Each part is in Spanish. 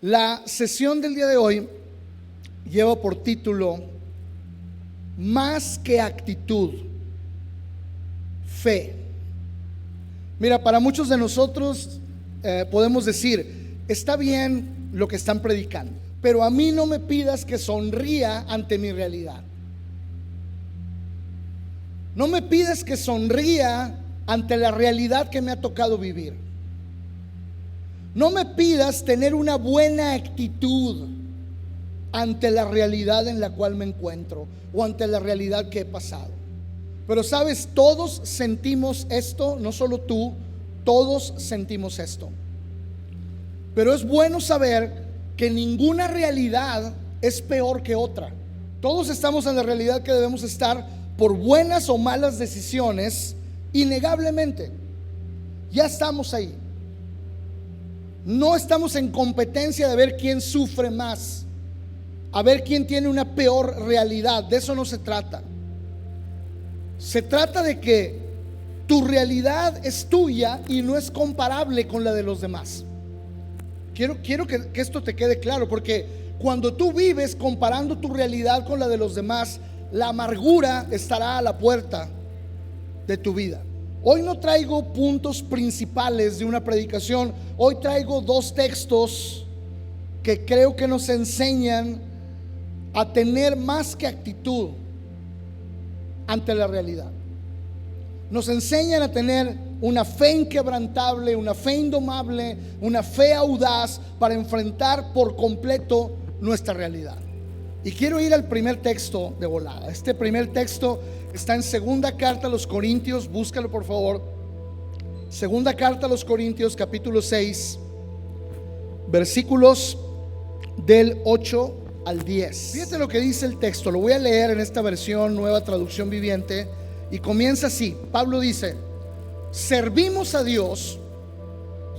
La sesión del día de hoy lleva por título Más que actitud, fe. Mira, para muchos de nosotros podemos decir, está bien lo que están predicando, pero a mí no me pidas que sonría ante mi realidad. No me pidas que sonría ante la realidad que me ha tocado vivir. No me pidas tener una buena actitud ante la realidad en la cual me encuentro o ante la realidad que he pasado. Pero sabes, todos sentimos esto, no solo tú, todos sentimos esto. Pero es bueno saber que ninguna realidad es peor que otra. Todos estamos en la realidad que debemos estar por buenas o malas decisiones, innegablemente. Ya estamos ahí. No estamos en competencia de ver quién sufre más, a ver quién tiene una peor realidad. De eso no se trata. Se trata de que tu realidad es tuya y no es comparable con la de los demás. Quiero que esto te quede claro, porque cuando tú vives comparando tu realidad con la de los demás, la amargura estará a la puerta de tu vida. Hoy no traigo puntos principales de una predicación. Hoy traigo dos textos que creo que nos enseñan a tener más que actitud ante la realidad. Nos enseñan a tener una fe inquebrantable, una fe indomable, una fe audaz para enfrentar por completo nuestra realidad. Y quiero ir al primer texto de volada. Este primer texto está en segunda carta a los Corintios. Búscalo por favor. Segunda carta a los Corintios, capítulo 6, versículos del 8 al 10. Fíjate lo que dice el texto. Lo voy a leer en esta versión, Nueva Traducción Viviente, y comienza así. Pablo dice: servimos a Dios,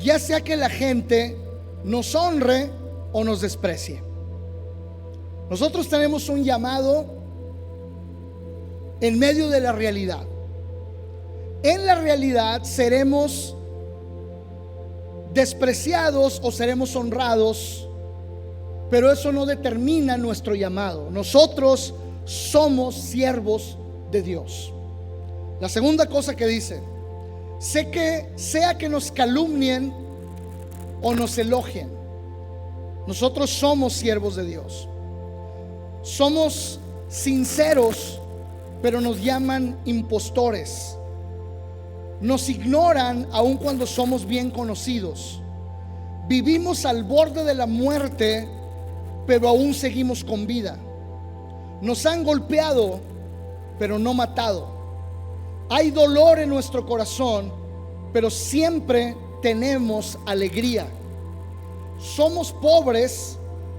ya sea que la gente nos honre o nos desprecie. Nosotros tenemos un llamado en medio de la realidad. En la realidad seremos despreciados o seremos honrados, pero eso no determina nuestro llamado. Nosotros somos siervos de Dios. La segunda cosa que dice: sea que nos calumnien o nos elogien, nosotros somos siervos de Dios. Somos sinceros, pero nos llaman impostores. Nos ignoran aun cuando somos bien conocidos. Vivimos al borde de la muerte, pero aún seguimos con vida. Nos han golpeado, pero no matado. Hay dolor en nuestro corazón, pero siempre tenemos alegría. Somos pobres,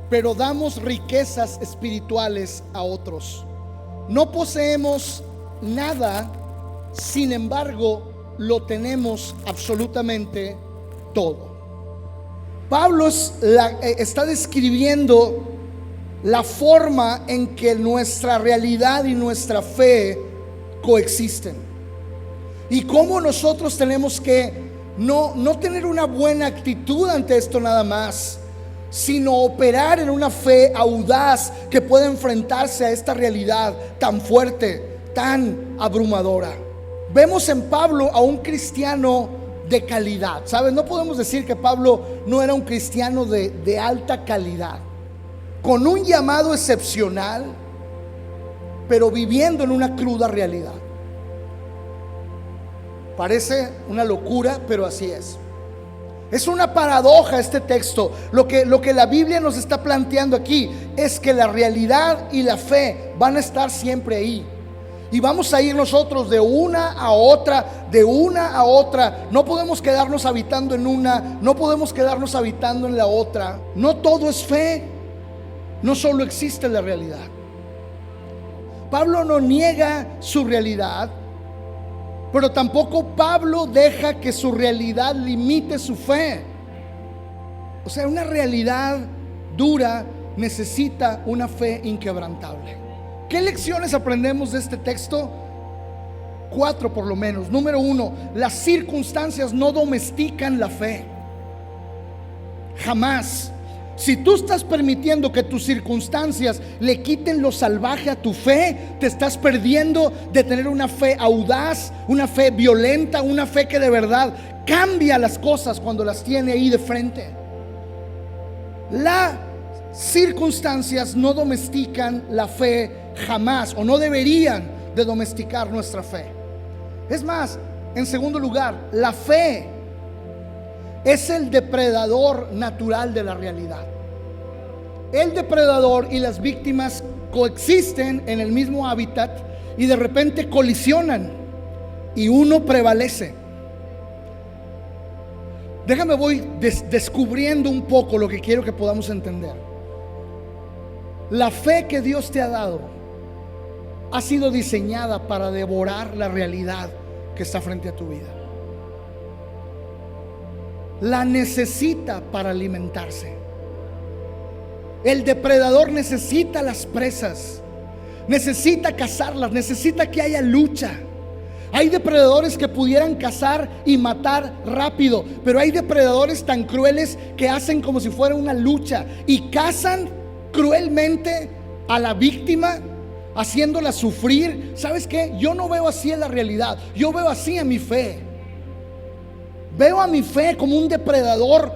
pero damos riquezas espirituales a otros. No poseemos nada, sin embargo, lo tenemos absolutamente todo. Pablo está describiendo la forma en que nuestra realidad y nuestra fe coexisten, y cómo nosotros tenemos que no tener una buena actitud ante esto nada más, sino operar en una fe audaz que pueda enfrentarse a esta realidad tan fuerte, tan abrumadora. Vemos en Pablo a un cristiano de calidad. ¿Sabes? No podemos decir que Pablo no era un cristiano de alta calidad, con un llamado excepcional, pero viviendo en una cruda realidad. Parece una locura, pero así es. Es una paradoja este texto. Lo que la Biblia nos está planteando aquí es que la realidad y la fe van a estar siempre ahí, y vamos a ir nosotros de una a otra, de una a otra. No podemos quedarnos habitando en una, no podemos quedarnos habitando en la otra. No todo es fe, no solo existe la realidad. Pablo no niega su realidad, pero tampoco Pablo deja que su realidad limite su fe. O sea, una realidad dura necesita una fe inquebrantable. ¿Qué lecciones aprendemos de este texto? 4 por lo menos. Número 1, las circunstancias no domestican la fe. Jamás. Si tú estás permitiendo que tus circunstancias le quiten lo salvaje a tu fe, te estás perdiendo de tener una fe audaz, una fe violenta, una fe que de verdad cambia las cosas cuando las tiene ahí de frente. Las circunstancias no domestican la fe jamás, o no deberían de domesticar nuestra fe. Es más, en segundo lugar, la fe es el depredador natural de la realidad. El depredador y las víctimas coexisten en el mismo hábitat y de repente colisionan y uno prevalece. Déjame voy descubriendo un poco lo que quiero que podamos entender. La fe que Dios te ha dado ha sido diseñada para devorar la realidad que está frente a tu vida. La necesita para alimentarse. El depredador necesita las presas, necesita cazarlas, necesita que haya lucha. Hay depredadores que pudieran cazar y matar rápido, pero hay depredadores tan crueles que hacen como si fuera una lucha y cazan cruelmente a la víctima, haciéndola sufrir. ¿Sabes qué? Yo no veo así en la realidad, yo veo así a mi fe. Veo a mi fe como un depredador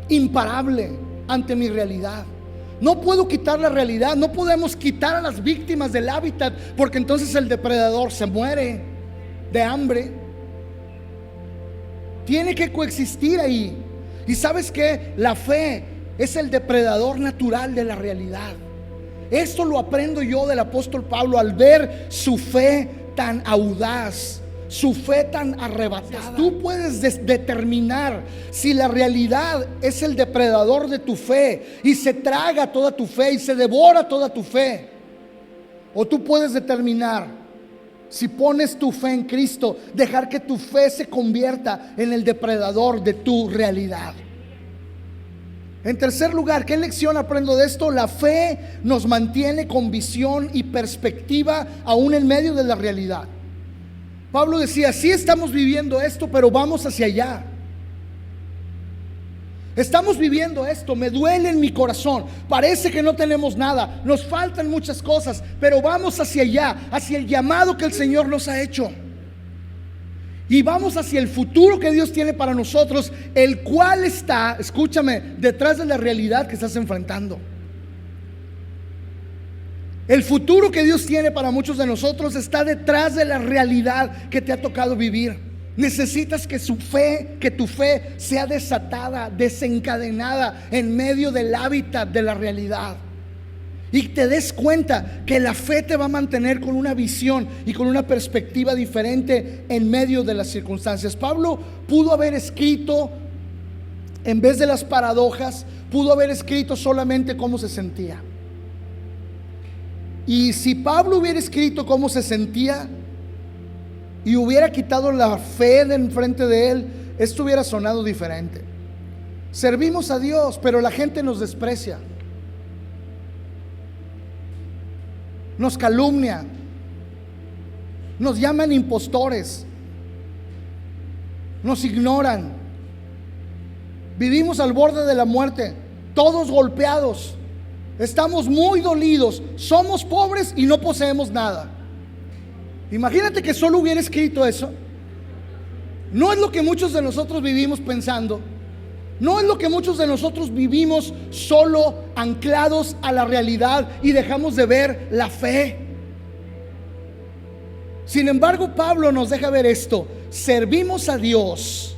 imparable ante mi realidad. No puedo quitar la realidad, no podemos quitar a las víctimas del hábitat, porque entonces el depredador se muere de hambre. Tiene que coexistir ahí. Y ¿sabes qué? La fe es el depredador natural de la realidad. Esto lo aprendo yo del apóstol Pablo al ver su fe tan audaz, su fe tan arrebatada. Tú puedes determinar si la realidad es el depredador de tu fe y se traga toda tu fe y se devora toda tu fe, o tú puedes determinar si pones tu fe en Cristo, dejar que tu fe se convierta en el depredador de tu realidad. En tercer lugar, ¿qué lección aprendo de esto? La fe nos mantiene con visión y perspectiva aún en medio de la realidad. Pablo decía, sí estamos viviendo esto, pero vamos hacia allá. Estamos viviendo esto, me duele en mi corazón, parece que no tenemos nada, nos faltan muchas cosas, pero vamos hacia allá, hacia el llamado que el Señor nos ha hecho. Y vamos hacia el futuro que Dios tiene para nosotros, el cual está, escúchame, detrás de la realidad que estás enfrentando. El futuro que Dios tiene para muchos de nosotros está detrás de la realidad que te ha tocado vivir. Necesitas que tu fe sea desatada, desencadenada en medio del hábitat de la realidad. Y te des cuenta que la fe te va a mantener con una visión y con una perspectiva diferente en medio de las circunstancias. Pablo pudo haber escrito, en vez de las paradojas, pudo haber escrito solamente cómo se sentía. Y si Pablo hubiera escrito cómo se sentía y hubiera quitado la fe de enfrente de él, esto hubiera sonado diferente. Servimos a Dios, pero la gente nos desprecia, nos calumnia, nos llaman impostores, nos ignoran, vivimos al borde de la muerte, todos golpeados, estamos muy dolidos, somos pobres y no poseemos nada. Imagínate que solo hubiera escrito eso. No es lo que muchos de nosotros vivimos pensando. No es lo que muchos de nosotros vivimos solo anclados a la realidad y dejamos de ver la fe. Sin embargo, Pablo nos deja ver esto: servimos a Dios.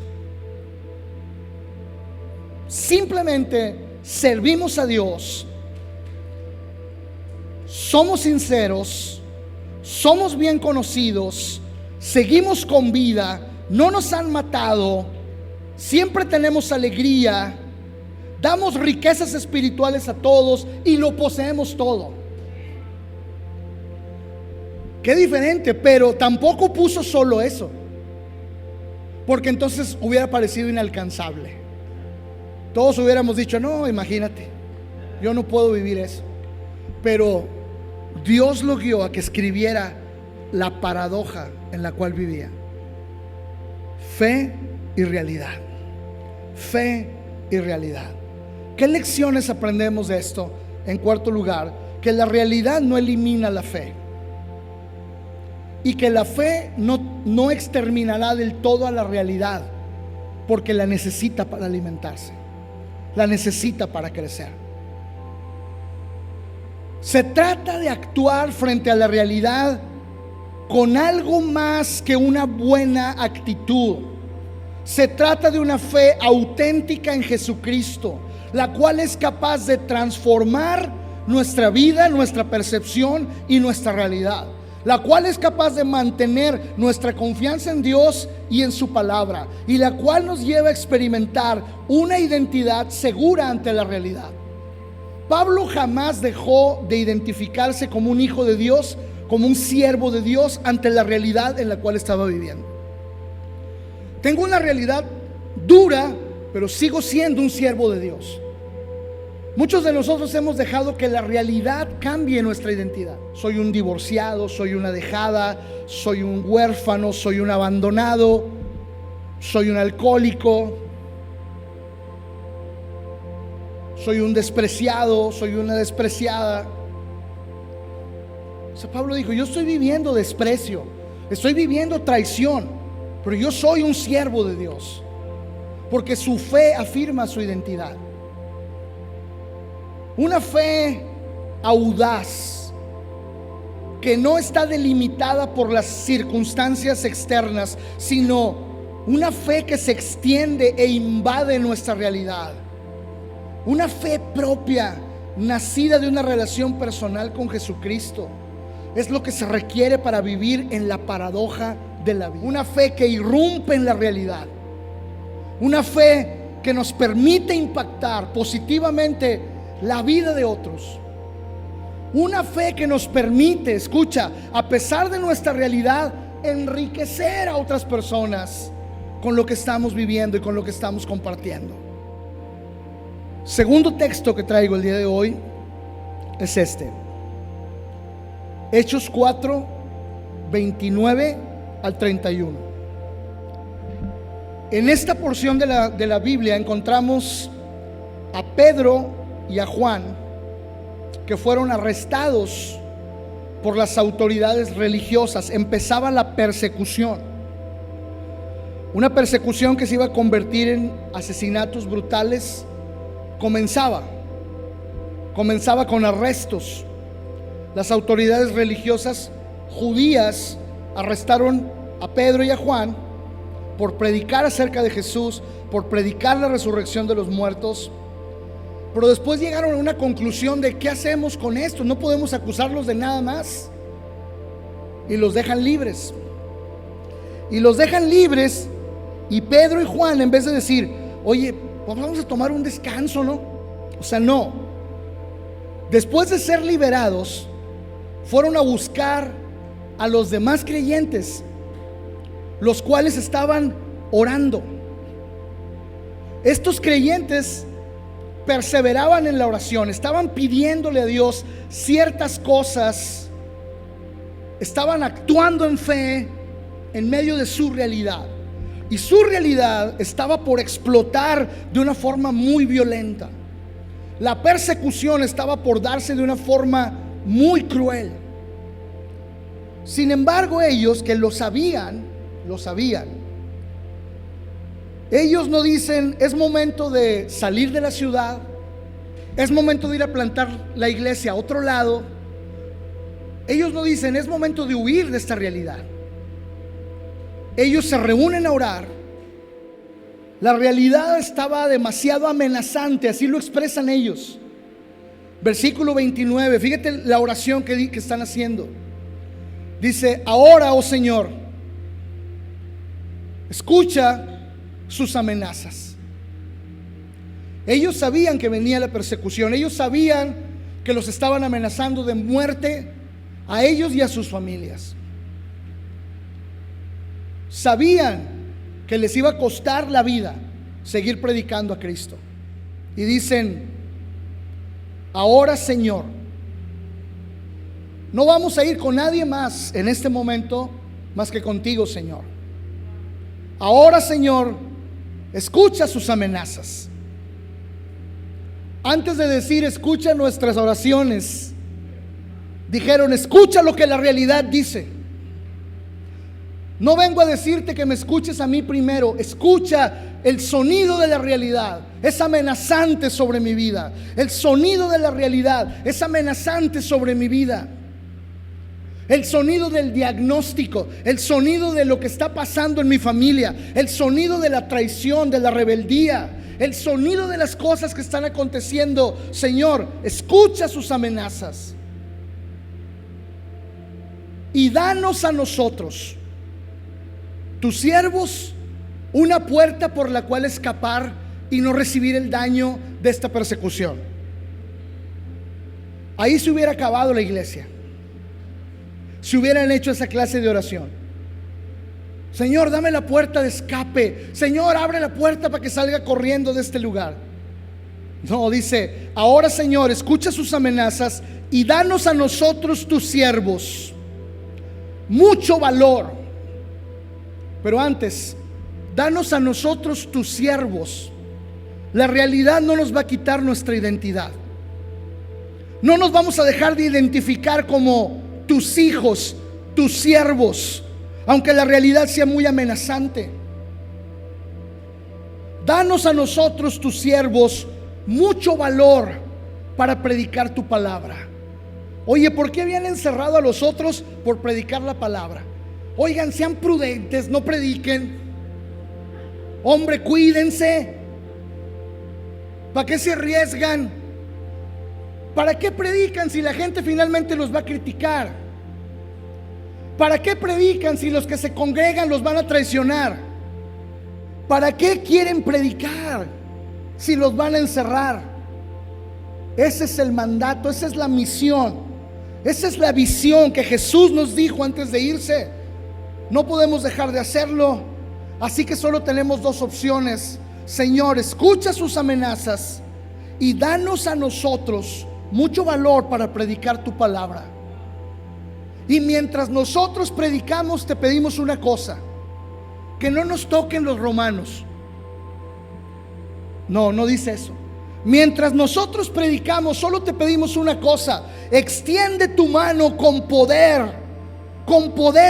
Simplemente servimos a Dios. Somos sinceros, somos bien conocidos, seguimos con vida, no nos han matado, siempre tenemos alegría, damos riquezas espirituales a todos y lo poseemos todo. Qué diferente, pero tampoco puso solo eso, porque entonces hubiera parecido inalcanzable. Todos hubiéramos dicho, no, imagínate, yo no puedo vivir eso. Pero Dios lo guió a que escribiera la paradoja en la cual vivía: fe y realidad, fe y realidad. ¿Qué lecciones aprendemos de esto? En cuarto lugar, que la realidad no elimina la fe, y que la fe no exterminará del todo a la realidad, porque la necesita para alimentarse, la necesita para crecer. Se trata de actuar frente a la realidad con algo más que una buena actitud. Se trata de una fe auténtica en Jesucristo, la cual es capaz de transformar nuestra vida, nuestra percepción y nuestra realidad, la cual es capaz de mantener nuestra confianza en Dios y en su palabra, y la cual nos lleva a experimentar una identidad segura ante la realidad. Pablo jamás dejó de identificarse como un hijo de Dios, como un siervo de Dios ante la realidad en la cual estaba viviendo. Tengo una realidad dura, pero sigo siendo un siervo de Dios. Muchos de nosotros hemos dejado que la realidad cambie nuestra identidad. Soy un divorciado, soy una dejada, soy un huérfano, soy un abandonado, soy un alcohólico, soy un despreciado, soy una despreciada. O sea, Pablo dijo: yo estoy viviendo desprecio, estoy viviendo traición, pero yo soy un siervo de Dios, porque su fe afirma su identidad. Una fe audaz, que no está delimitada por las circunstancias externas, sino una fe que se extiende e invade nuestra realidad. Una fe propia, nacida de una relación personal con Jesucristo, es lo que se requiere para vivir en la paradoja de la vida. Una fe que irrumpe en la realidad, una fe que nos permite impactar positivamente la vida de otros. Una fe que nos permite, escucha, a pesar de nuestra realidad, enriquecer a otras personas con lo que estamos viviendo y con lo que estamos compartiendo. Segundo texto que traigo el día de hoy es este: Hechos 4, 29 al 31. En esta porción de la Biblia encontramos a Pedro y a Juan, que fueron arrestados por las autoridades religiosas. Empezaba la persecución, una persecución que se iba a convertir en asesinatos brutales. Comenzaba con arrestos. Las autoridades religiosas judías arrestaron a Pedro y a Juan por predicar acerca de Jesús, por predicar la resurrección de los muertos. Pero después llegaron a una conclusión de: ¿qué hacemos con esto? No podemos acusarlos de nada más. Y los dejan libres. Y Pedro y Juan, en vez de decir: oye, pues vamos a tomar un descanso, ¿no? O sea, no. Después de ser liberados, fueron a buscar a los demás creyentes, los cuales estaban orando. Estos creyentes perseveraban en la oración, estaban pidiéndole a Dios ciertas cosas, estaban actuando en fe en medio de su realidad, y su realidad estaba por explotar de una forma muy violenta. La persecución estaba por darse de una forma muy cruel. Sin embargo, ellos, que lo sabían, ellos no dicen: es momento de salir de la ciudad, es momento de ir a plantar la iglesia a otro lado. Ellos no dicen: es momento de huir de esta realidad. Ellos se reúnen a orar. La realidad estaba demasiado amenazante, así lo expresan ellos. Versículo 29, fíjate la oración que están haciendo. Dice: ahora, oh Señor, escucha sus amenazas. Ellos sabían que venía la persecución. Ellos sabían que los estaban amenazando de muerte a ellos y a sus familias. Sabían que les iba a costar la vida seguir predicando a Cristo. Y dicen: ahora, Señor, no vamos a ir con nadie más en este momento más que contigo, Señor. Ahora, Señor, escucha sus amenazas. antes de decir escucha nuestras oraciones, dijeron escucha lo que la realidad dice. No vengo a decirte que me escuches a mí primero. Escucha el sonido de la realidad. Es amenazante sobre mi vida. El sonido de la realidad es amenazante sobre mi vida. El sonido del diagnóstico, el sonido de lo que está pasando en mi familia, el sonido de la traición, de la rebeldía, el sonido de las cosas que están aconteciendo. Señor, escucha sus amenazas y danos a nosotros, tus siervos, una puerta por la cual escapar y no recibir el daño de esta persecución. Ahí se hubiera acabado la iglesia si hubieran hecho esa clase de oración. Señor, dame la puerta de escape. Señor, abre la puerta para que salga corriendo de este lugar. No, dice, ahora Señor, escucha sus amenazas y danos a nosotros tus siervos mucho valor. Pero antes, danos a nosotros tus siervos. La realidad no nos va a quitar nuestra identidad. No nos vamos a dejar de identificar como tus hijos, tus siervos, aunque la realidad sea muy amenazante. Danos a nosotros tus siervos mucho valor para predicar tu palabra. Oye, ¿por qué habían encerrado a los otros? Por predicar la palabra. Oigan, sean prudentes, no prediquen. Hombre, cuídense. ¿Para qué se arriesgan? ¿Para qué predican si la gente finalmente los va a criticar? ¿Para qué predican si los que se congregan los van a traicionar? ¿Para qué quieren predicar si los van a encerrar? Ese es el mandato, esa es la misión, esa es la visión que Jesús nos dijo antes de irse. No podemos dejar de hacerlo. Así que solo tenemos dos opciones. Señor, escucha sus amenazas y danos a nosotros mucho valor para predicar tu palabra. Y mientras nosotros predicamos, te pedimos una cosa: que no nos toquen los romanos. No, no dice eso. Mientras nosotros predicamos, solo te pedimos una cosa: extiende tu mano con poder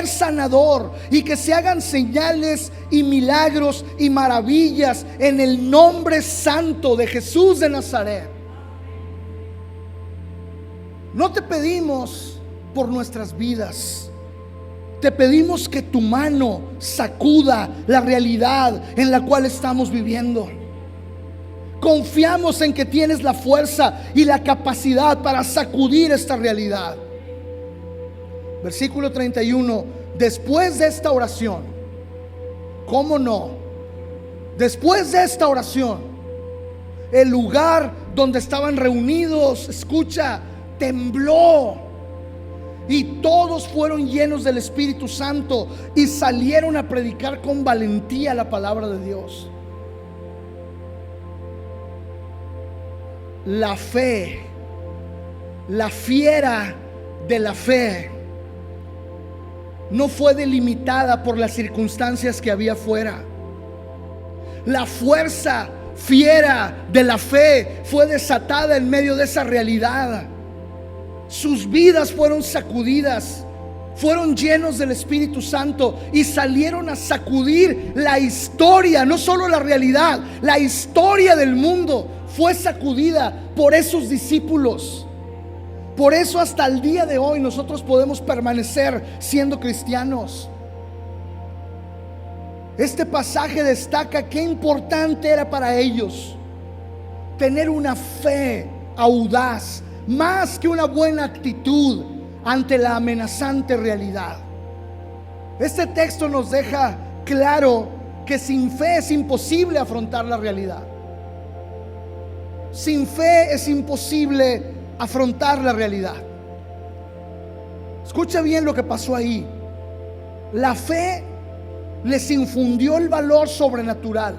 sanador, y que se hagan señales y milagros y maravillas en el nombre santo de Jesús de Nazaret. No te pedimos por nuestras vidas, te pedimos que tu mano sacuda la realidad en la cual estamos viviendo. Confiamos en que tienes la fuerza y la capacidad para sacudir esta realidad. Versículo 31. Después de esta oración, ¿cómo no? Después de esta oración, el lugar donde estaban reunidos, escucha, tembló, y todos fueron llenos del Espíritu Santo y salieron a predicar con valentía la palabra de Dios. La fe, la fiera de la fe, no fue delimitada por las circunstancias que había afuera. La fuerza fiera de la fe fue desatada en medio de esa realidad. Sus vidas fueron sacudidas, fueron llenos del Espíritu Santo y salieron a sacudir la historia, no solo la realidad, la historia del mundo fue sacudida por esos discípulos. Por eso hasta el día de hoy nosotros podemos permanecer siendo cristianos. Este pasaje destaca qué importante era para ellos tener una fe audaz, más que una buena actitud ante la amenazante realidad. Este texto nos deja claro que sin fe es imposible afrontar la realidad. Sin fe es imposible afrontar la realidad. Escucha bien lo que pasó ahí. La fe les infundió el valor sobrenatural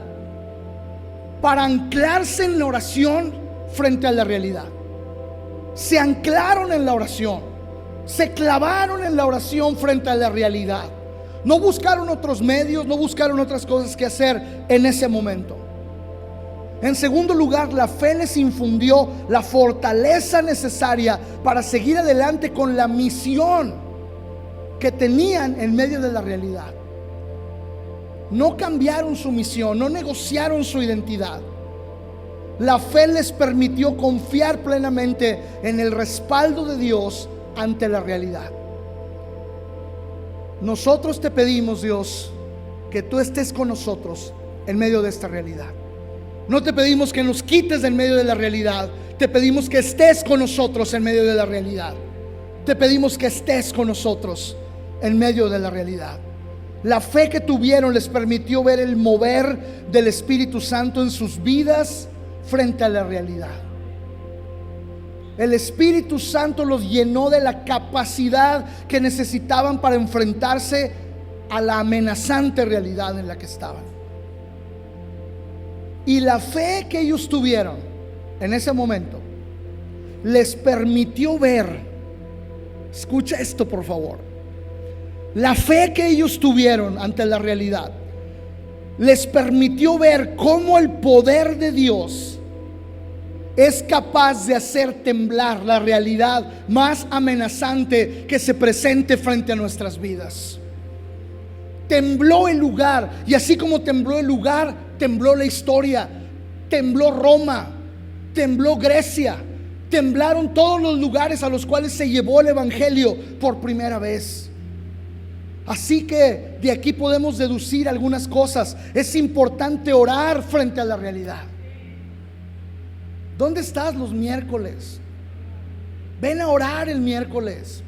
para anclarse en la oración frente a la realidad. Se anclaron en la oración, se clavaron en la oración frente a la realidad. No buscaron otros medios, no buscaron otras cosas que hacer en ese momento. En segundo lugar, la fe les infundió la fortaleza necesaria para seguir adelante con la misión que tenían en medio de la realidad. No cambiaron su misión, no negociaron su identidad. La fe les permitió confiar plenamente en el respaldo de Dios ante la realidad. Nosotros te pedimos, Dios, que tú estés con nosotros en medio de esta realidad. No te pedimos que nos quites del medio de la realidad, te pedimos que estés con nosotros en medio de la realidad. Te pedimos que estés con nosotros en medio de la realidad. La fe que tuvieron les permitió ver el mover del Espíritu Santo en sus vidas frente a la realidad. El Espíritu Santo los llenó de la capacidad que necesitaban para enfrentarse a la amenazante realidad en la que estaban. Y la fe que ellos tuvieron en ese momento les permitió ver, escucha esto por favor, la fe que ellos tuvieron ante la realidad les permitió ver cómo el poder de Dios es capaz de hacer temblar la realidad más amenazante que se presente frente a nuestras vidas. Tembló el lugar, y así como tembló el lugar, tembló la historia, tembló Roma, tembló Grecia, temblaron todos los lugares a los cuales se llevó el evangelio por primera vez. Así que de aquí podemos deducir algunas cosas. Es importante orar frente a la realidad. ¿Dónde estás los miércoles? Ven a orar el miércoles.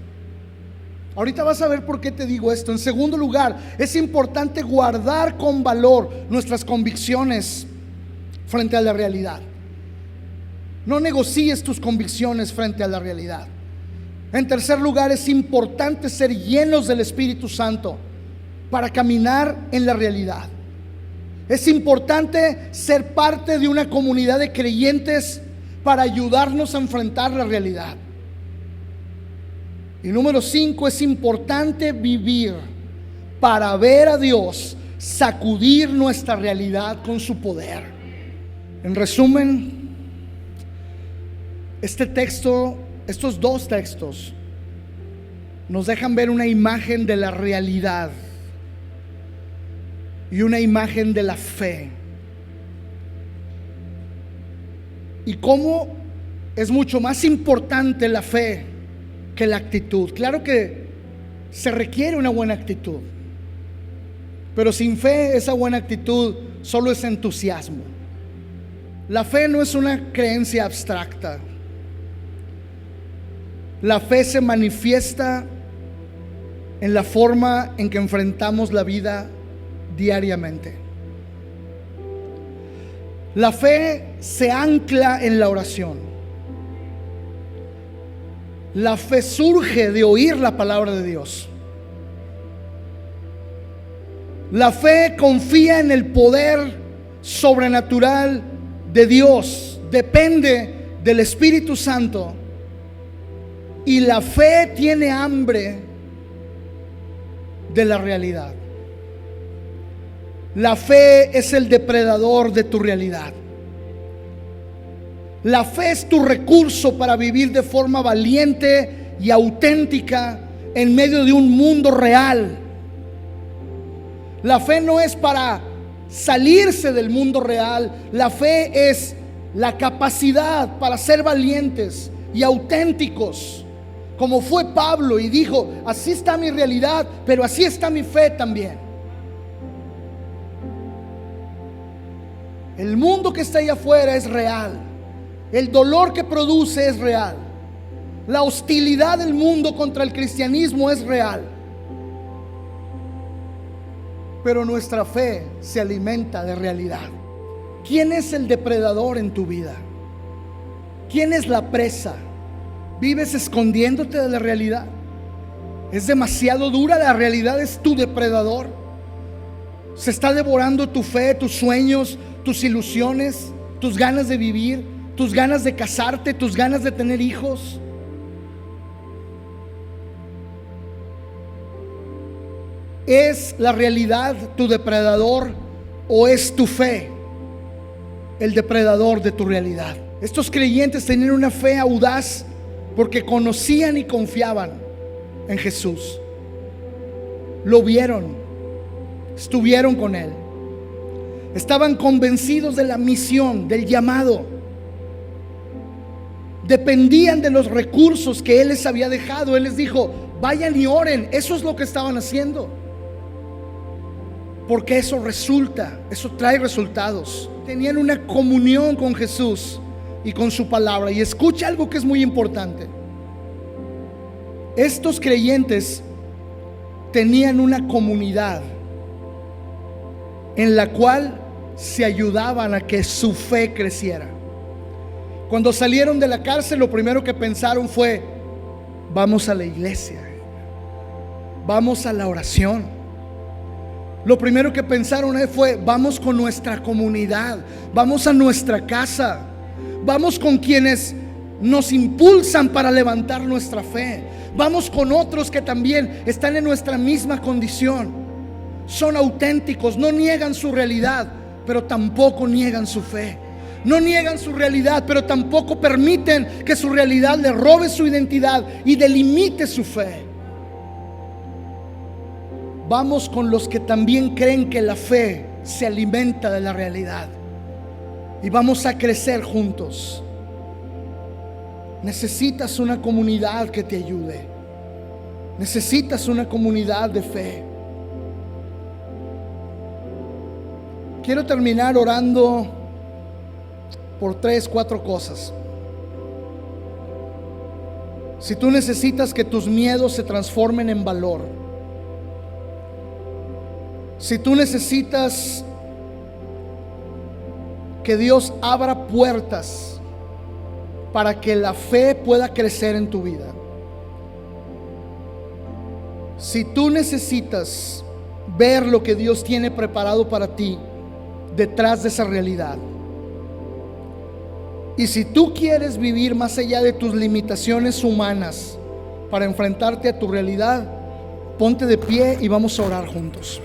Ahorita vas a ver por qué te digo esto. En segundo lugar, es importante guardar con valor nuestras convicciones frente a la realidad. No negocies tus convicciones frente a la realidad. En tercer lugar, es importante ser llenos del Espíritu Santo para caminar en la realidad. Es importante ser parte de una comunidad de creyentes para ayudarnos a enfrentar la realidad. Y número 5, es importante vivir para ver a Dios sacudir nuestra realidad con su poder. En resumen, estos dos textos nos dejan ver una imagen de la realidad y una imagen de la fe, y cómo es mucho más importante la fe que la actitud. Claro que se requiere una buena actitud, pero sin fe esa buena actitud solo es entusiasmo. La fe no es una creencia abstracta. La fe se manifiesta en la forma en que enfrentamos la vida diariamente. La fe se ancla en la oración. La fe surge de oír la palabra de Dios. La fe confía en el poder sobrenatural de Dios, depende del Espíritu Santo. Y la fe tiene hambre de la realidad. La fe es el depredador de tu realidad. La fe es tu recurso para vivir de forma valiente y auténtica en medio de un mundo real. La fe no es para salirse del mundo real. La fe es la capacidad para ser valientes y auténticos, como fue Pablo, y dijo: así está mi realidad, pero así está mi fe también. El mundo que está allá afuera es real. El dolor que produce es real. La hostilidad del mundo contra el cristianismo es real. Pero nuestra fe se alimenta de realidad. ¿Quién es el depredador en tu vida? ¿Quién es la presa? ¿Vives escondiéndote de la realidad? ¿Es demasiado dura? ¿La realidad es tu depredador? ¿Se está devorando tu fe, tus sueños, tus ilusiones, tus ganas de vivir, tus ganas de casarte, tus ganas de tener hijos? ¿Es la realidad tu depredador o es tu fe? el depredador de tu realidad. Estos creyentes tenían una fe audaz porque conocían y confiaban en Jesús. Lo vieron, estuvieron con Él, estaban convencidos de la misión, del llamado, dependían de los recursos que Él les había dejado. Él les dijo: vayan y oren. Eso es lo que estaban haciendo, porque eso resulta, eso trae resultados. Tenían una comunión con Jesús y con su palabra. Y escucha algo que es muy importante: estos creyentes tenían una comunidad en la cual se ayudaban a que su fe creciera. Cuando salieron de la cárcel, lo primero que pensaron fue: vamos a la iglesia, vamos a la oración. Lo primero que pensaron fue: vamos con nuestra comunidad, vamos a nuestra casa, vamos con quienes nos impulsan para levantar nuestra fe, vamos con otros que también están en nuestra misma condición. Son auténticos, no niegan su realidad, pero tampoco niegan su fe. No niegan su realidad, pero tampoco permiten que su realidad le robe su identidad y delimite su fe. Vamos con los que también creen que la fe se alimenta de la realidad, y vamos a crecer juntos. Necesitas una comunidad que te ayude. Necesitas una comunidad de fe. Quiero terminar orando por 3-4 cosas. Si tú necesitas que tus miedos se transformen en valor, si tú necesitas que Dios abra puertas para que la fe pueda crecer en tu vida, si tú necesitas ver lo que Dios tiene preparado para ti detrás de esa realidad, y si tú quieres vivir más allá de tus limitaciones humanas para enfrentarte a tu realidad, ponte de pie y vamos a orar juntos.